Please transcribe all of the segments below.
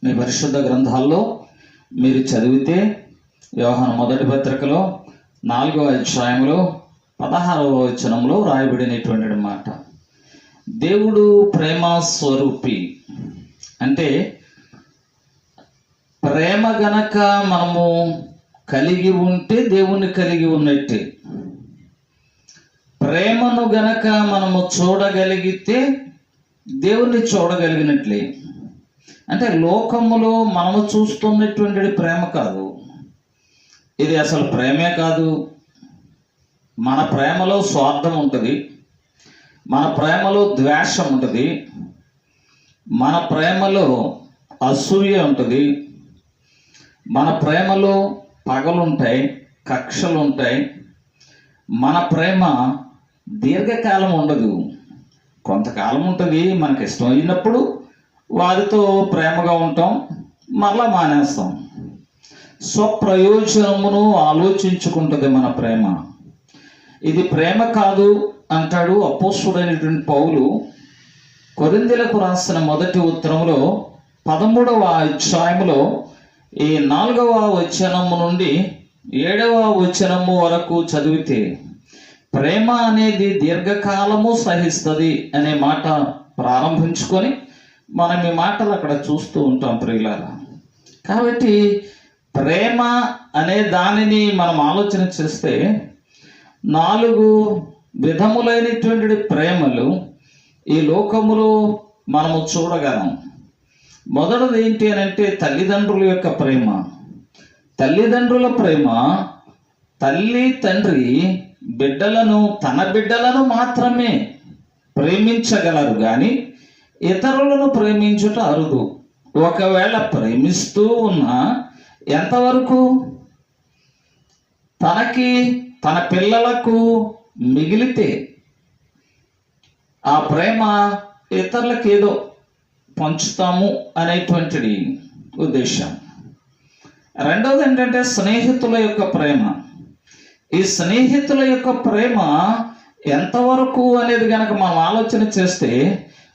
మీ పరిశుద్ధ గ్రంథాల్లో మీరు చదివితే యోహాను మొదటి పత్రికలో 4వ అధ్యాయంలో 16వ వచనంలో రాయబడినటువంటి మాట, దేవుడు ప్రేమ స్వరూపి. అంటే ప్రేమ గనక మనము కలిగి ఉంటే దేవుణ్ణి కలిగి ఉన్నట్టే. ప్రేమను గనక మనము చూడగలిగితే దేవుణ్ణి చూడగలిగినట్లే. అంటే లోకములో మనము చూస్తున్నటువంటి ప్రేమ కాదు, ఇది అసలు ప్రేమే కాదు. మన ప్రేమలో స్వార్థం ఉంటుంది, మన ప్రేమలో ద్వేషం ఉంటుంది, మన ప్రేమలో అసూయ ఉంటుంది, మన ప్రేమలో పగలుంటాయి, కక్షలు ఉంటాయి. మన ప్రేమ దీర్ఘకాలం ఉండదు, కొంతకాలం ఉంటుంది. మనకి ఇష్టం అయినప్పుడు వారితో ప్రేమగా ఉంటాం, మరలా మానేస్తాం. స్వప్రయోజనమును ఆలోచించుకుంటుంది మన ప్రేమ. ఇది ప్రేమ కాదు అంటాడు అపోస్తలుడైనటువంటి పౌలు కొరింథీయులకు రాసిన మొదటి ఉత్తరంలో 13వ అధ్యాయములో ఈ 4వ వచనము నుండి 7వ వచనము వరకు చదివితే ప్రేమ అనేది దీర్ఘకాలము సహిస్తుంది అనే మాట ప్రారంభించుకొని మనం ఈ మాటలు అక్కడ చూస్తూ ఉంటాం ప్రియులారా. కాబట్టి ప్రేమ అనే దానిని మనం ఆలోచన చేస్తే 4 విధములైనటువంటి ప్రేమలు ఈ లోకములో మనము చూడగలం. మొదటిది ఏంటి అని అంటే తల్లిదండ్రుల యొక్క ప్రేమ. తల్లిదండ్రుల ప్రేమ, తల్లి తండ్రి తన బిడ్డలను మాత్రమే ప్రేమించగలరు కానీ ఇతరులను ప్రేమించుట అరుదు. ఒకవేళ ప్రేమిస్తూ ఉన్నా ఎంతవరకు తన పిల్లలకు మిగిలితే ఆ ప్రేమ ఇతరులకు ఏదో పంచుతాము అనేటువంటిది ఉద్దేశం. రెండవది ఏంటంటే స్నేహితుల యొక్క ప్రేమ. ఈ స్నేహితుల యొక్క ప్రేమ ఎంతవరకు అనేది కనుక మనం ఆలోచన చేస్తే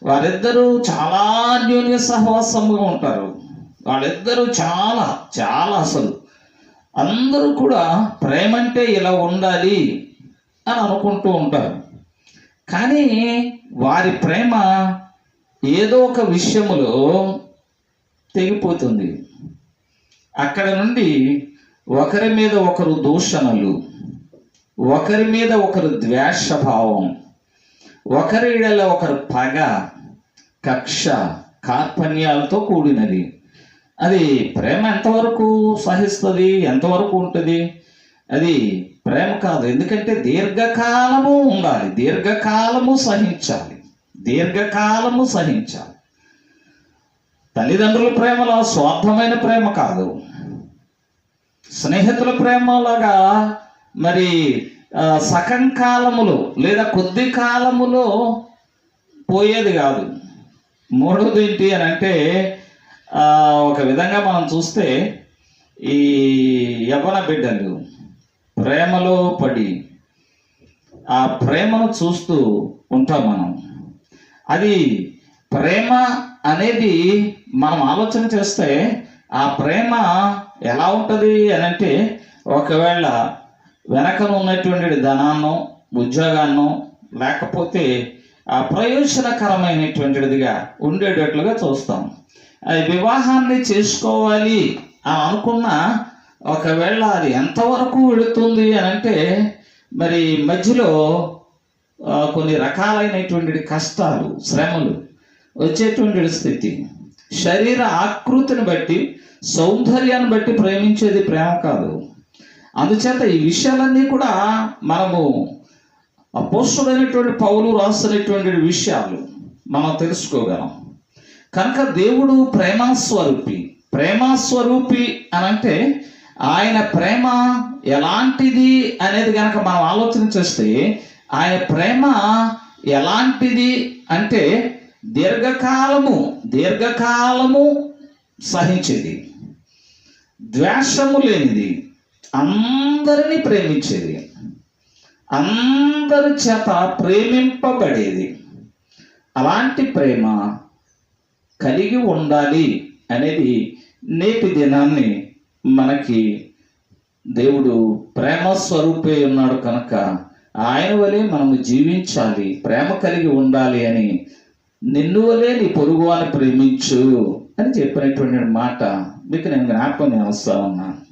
వారిద్దరూ చాలా అన్యోన్య సహవాసంగా ఉంటారు. వాళ్ళిద్దరూ చాలా చాలా అసలు అందరూ కూడా ప్రేమ అంటే ఇలా ఉండాలి అని అనుకుంటూ ఉంటారు. కానీ వారి ప్రేమ ఏదో ఒక విషయములో తెగిపోతుంది. అక్కడ నుండి ఒకరి మీద ఒకరు దూషణలు, ఒకరి మీద ఒకరు ద్వేషభావం, ఒకరి ఇడల ఒకరు పగ, కక్ష, కార్పణ్యాలతో కూడినది. అది ప్రేమ ఎంతవరకు సహిస్తుంది, ఎంతవరకు ఉంటుంది? అది ప్రేమ కాదు. ఎందుకంటే దీర్ఘకాలము ఉండాలి, దీర్ఘకాలము సహించాలి. తల్లిదండ్రుల ప్రేమలో స్వార్థమైన ప్రేమ కాదు. స్నేహితుల ప్రేమలాగా మరి సగం కాలములో లేదా కొద్ది కాలములో పోయేది కాదు. మూడవది ఏంటి అని అంటే ఒక విధంగా మనం చూస్తే ఈ యవ్వన బిడ్డలు ప్రేమలో పడి ఆ ప్రేమను చూస్తూ ఉంటాం మనం. అది ప్రేమ అనేది మనం ఆలోచన చేస్తే ఆ ప్రేమ ఎలా ఉంటుంది అని అంటే, ఒకవేళ వెనకను ఉన్నటువంటి ధనాన్నో ఉద్యోగాన్నో లేకపోతే ఆ ప్రయోజనకరమైనటువంటిదిగా ఉండేటట్లుగా చూస్తాం. వివాహాన్ని చేసుకోవాలి అని అనుకున్న ఒకవేళ అది ఎంతవరకు వెళుతుంది అని అంటే, మరి మధ్యలో కొన్ని రకాలైనటువంటి కష్టాలు, శ్రమలు వచ్చేటువంటి స్థితి. శరీర ఆకృతిని బట్టి, సౌందర్యాన్ని బట్టి ప్రేమించేది ప్రేమ కాదు. అందుచేత ఈ విషయాలన్నీ కూడా మనము అపోస్తలుడైనటువంటి పౌలు రాసినటువంటి విషయాలు మనం తెలుసుకోగలం. కనుక దేవుడు ప్రేమస్వరూపి అని అంటే ఆయన ప్రేమ ఎలాంటిది అనేది కనుక మనం ఆలోచన చేస్తే, ఆయన ప్రేమ ఎలాంటిది అంటే దీర్ఘకాలము సహించేది, ద్వేషము లేనిది, అందరినీ ప్రేమించేది, అందరి చేత ప్రేమింపబడేది. అలాంటి ప్రేమ కలిగి ఉండాలి అనేది నేటి దినాన్ని మనకి దేవుడు ప్రేమ స్వరూపే ఉన్నాడు కనుక ఆయన వలె మనము జీవించాలి, ప్రేమ కలిగి ఉండాలి అని, నిన్ను వలె నీ పొరుగువాని ప్రేమించు అని చెప్పినటువంటి మాట మీకు నేను జ్ఞాపకం చేస్తా ఉన్నాను.